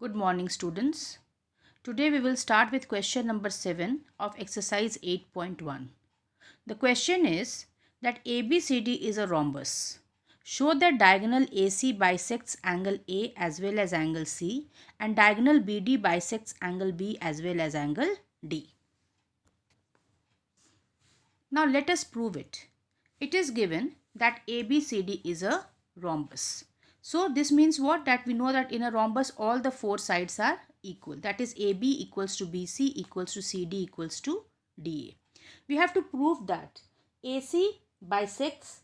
Good morning, students. Today we will start with question number 7 of exercise 8.1. The question is that ABCD is a rhombus. Show that diagonal AC bisects angle A as well as angle C and diagonal BD bisects angle B as well as angle D. Now let us prove it. It is given that ABCD is a rhombus. So this means what? That we know that in a rhombus all the four sides are equal. That is AB equals to BC equals to CD equals to DA. We have to prove that AC bisects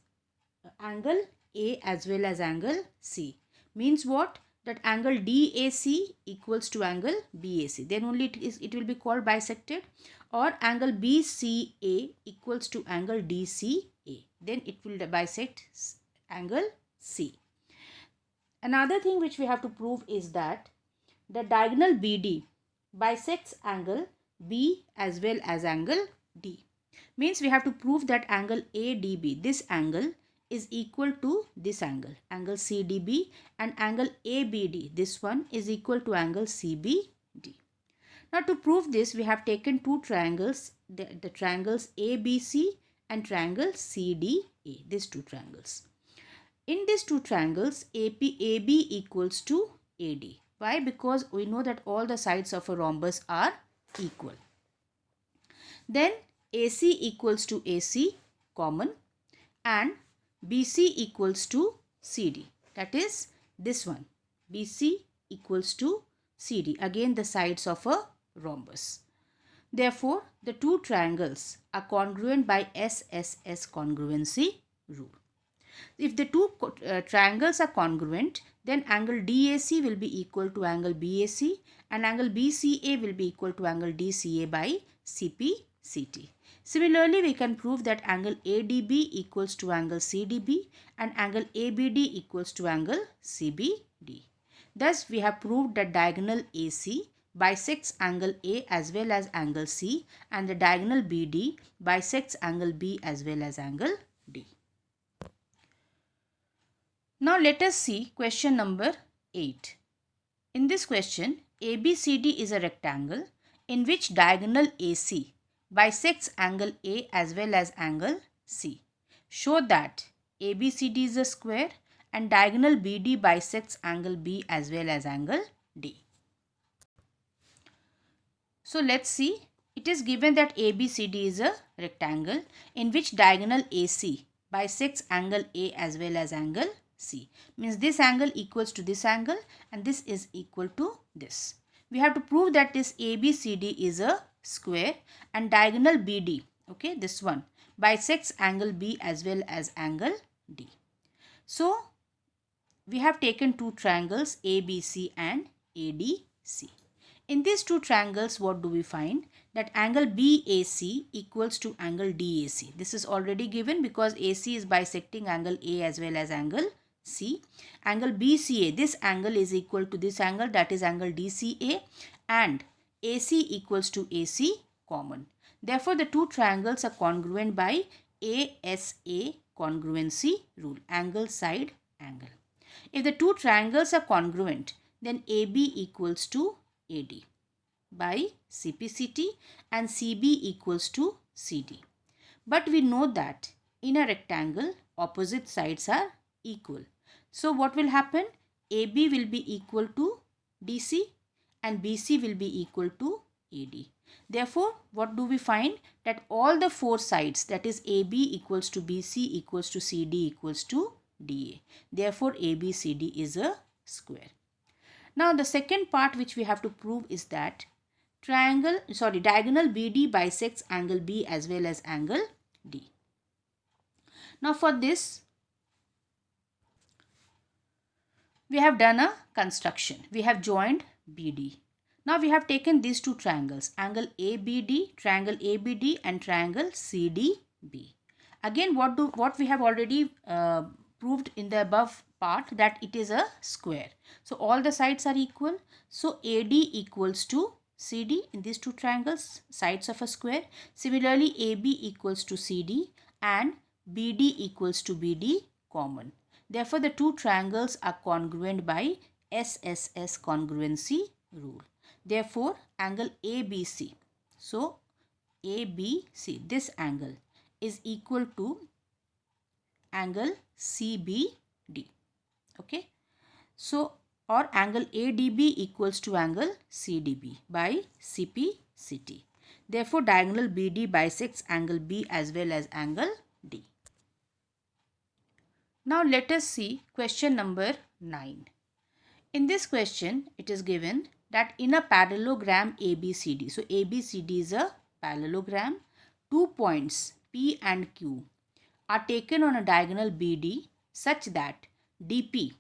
angle A as well as angle C. Means what? That angle DAC equals to angle BAC. Then only it will be called bisected. Or angle BCA equals to angle DCA. Then it will bisect angle C. Another thing which we have to prove is that the diagonal BD bisects angle B as well as angle D. Means we have to prove that angle ADB, this angle, is equal to this angle, angle CDB, and angle ABD, this one, is equal to angle CBD. Now to prove this, we have taken two triangles, the triangles ABC and triangle CDA, these two triangles. In these two triangles, AB equals to AD. Why? Because we know that all the sides of a rhombus are equal. Then AC equals to AC, common, and BC equals to CD. That is this one. BC equals to CD. Again the sides of a rhombus. Therefore, the two triangles are congruent by SSS congruency rule. If the two triangles are congruent, then angle DAC will be equal to angle BAC and angle BCA will be equal to angle DCA by CPCT. Similarly, we can prove that angle ADB equals to angle CDB and angle ABD equals to angle CBD. Thus, we have proved that diagonal AC bisects angle A as well as angle C and the diagonal BD bisects angle B as well as angle D. Now let us see question number 8. In this question, ABCD is a rectangle in which diagonal AC bisects angle A as well as angle C. Show that ABCD is a square and diagonal BD bisects angle B as well as angle D. So let's see. It is given that ABCD is a rectangle in which diagonal AC bisects angle A as well as angle C. Means this angle equals to this angle and this is equal to this. We have to prove that this ABCD is a square and diagonal BD, okay, this one, bisects angle B as well as angle D. So we have taken two triangles ABC and ADC. In these two triangles, what do we find? That angle BAC equals to angle DAC. This is already given because AC is bisecting angle A as well as angle C. Angle BCA, this angle is equal to this angle, that is angle DCA, and AC equals to AC common. Therefore, the two triangles are congruent by ASA congruency rule, angle side angle. If the two triangles are congruent, then AB equals to AD by CPCT and CB equals to CD. But we know that in a rectangle, opposite sides are equal. So what will happen? AB will be equal to DC and BC will be equal to AD. Therefore, what do we find? That all the four sides, that is AB equals to BC equals to CD equals to DA. Therefore, ABCD is a square. Now, the second part which we have to prove is that diagonal BD bisects angle B as well as angle D. Now, for this, we have done a construction. We have joined BD. Now, we have taken these two triangles, angle ABD, triangle ABD and triangle CDB. Again, what we have already proved in the above part, that it is a square. So all the sides are equal. So AD equals to CD in these two triangles, sides of a square. Similarly, AB equals to CD and BD equals to BD common. Therefore, the two triangles are congruent by SSS congruency rule. Therefore, angle ABC, so ABC, this angle is equal to angle CBD. Okay. So, or angle ADB equals to angle CDB by CPCT. Therefore, diagonal BD bisects angle B as well as angle D. Now, let us see question number 9. In this question, it is given that in a parallelogram ABCD, so ABCD is a parallelogram, 2 points P and Q are taken on a diagonal BD such that DP,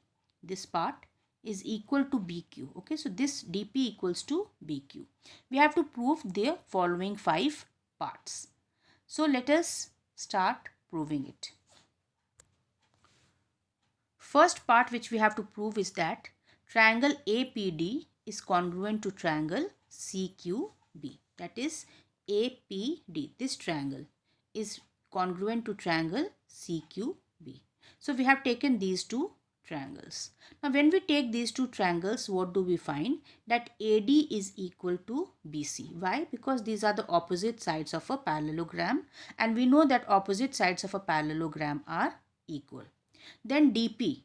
this part, is equal to BQ. Okay, so this DP equals to BQ. We have to prove the following 5 parts. So let us start proving it. First part which we have to prove is that triangle APD is congruent to triangle CQB. That is APD, this triangle is congruent to triangle CQB. So we have taken these two triangles. Now when we take these two triangles, what do we find? That AD is equal to BC. Why? Because these are the opposite sides of a parallelogram, and we know that opposite sides of a parallelogram are equal. Then DP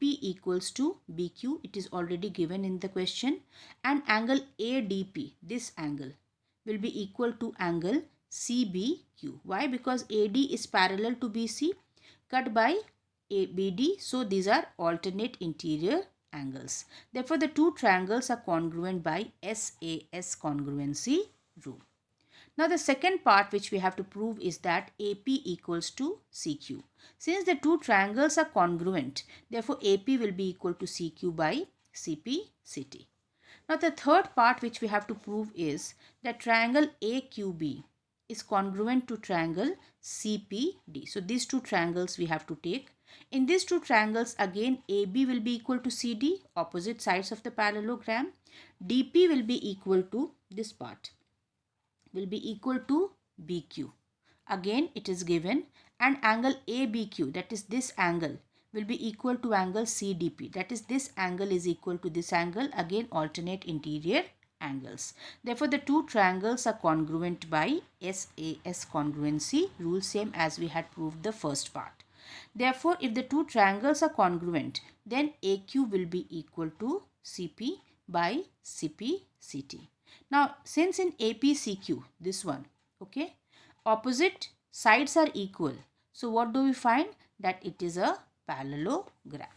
equals to BQ, it is already given in the question, and angle ADP, this angle, will be equal to angle CBQ. Why? Because AD is parallel to BC, cut by BD, so these are alternate interior angles. Therefore, the two triangles are congruent by SAS congruency rule. Now, the second part which we have to prove is that AP equals to CQ. Since the two triangles are congruent, therefore AP will be equal to CQ by CPCT. Now, the third part which we have to prove is that triangle AQB is congruent to triangle CPD. So, these two triangles we have to take. In these two triangles, again AB will be equal to CD, opposite sides of the parallelogram. DP will be equal to this part, will be equal to BQ. Again it is given, and angle ABQ, that is this angle, will be equal to angle CDP, that is this angle is equal to this angle, again alternate interior angles. Therefore, the two triangles are congruent by SAS congruency rule, same as we had proved the first part. Therefore, if the two triangles are congruent, then AQ will be equal to CP by CPCT. Now, since in APCQ, this one, okay, opposite sides are equal. So, what do we find? That it is a parallelogram.